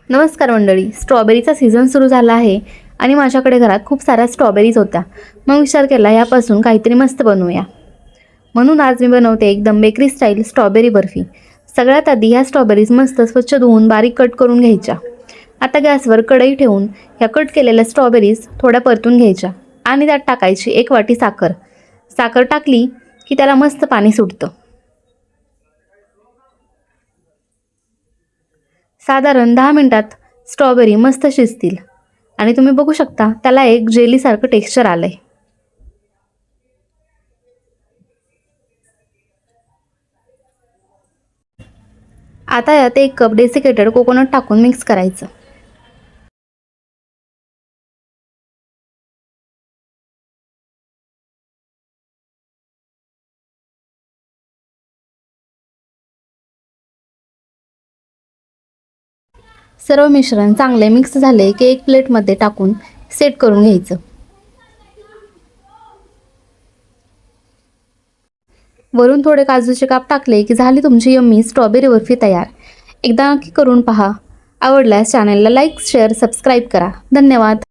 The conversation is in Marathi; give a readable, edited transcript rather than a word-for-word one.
नमस्कार मंडळी. स्ट्रॉबेरीचा सीझन सुरू झाला आहे आणि माझ्याकडे घरात खूप साऱ्या स्ट्रॉबेरीज होत्या. मग विचार केला यापासून काहीतरी मस्त बनवूया. म्हणून आज मी बनवते एकदम बेकरी स्टाईल स्ट्रॉबेरी बर्फी. सगळ्यात आधी ह्या स्ट्रॉबेरीज मस्त स्वच्छ धुवून बारीक कट करून घ्यायच्या. आता गॅसवर कढई ठेवून ह्या कट केलेल्या स्ट्रॉबेरीज थोड्या परतून घ्यायच्या आणि त्यात टाकायची 1 वाटी साखर. साखर टाकली की त्याला मस्त पाणी सुटतं. साधारण 10 मिनिटात स्ट्रॉबेरी मस्त शिजतील आणि तुम्ही बघू शकता त्याला एक जेलीसारखं टेक्स्चर आलंय. आता यात 1 कप डेसिकेटेड कोकोनट टाकून मिक्स करायचं. सर्व मिश्रण चांगले मिक्स झाले की एक प्लेटमध्ये टाकून सेट करून घ्यायचं. वरून थोडे काजूचे काप टाकले की झाली तुमची यम्मी स्ट्रॉबेरी बर्फी तयार. एकदा नक्की करून पहा. आवडल्यास चॅनलला लाईक, शेअर, सबस्क्राईब करा. धन्यवाद.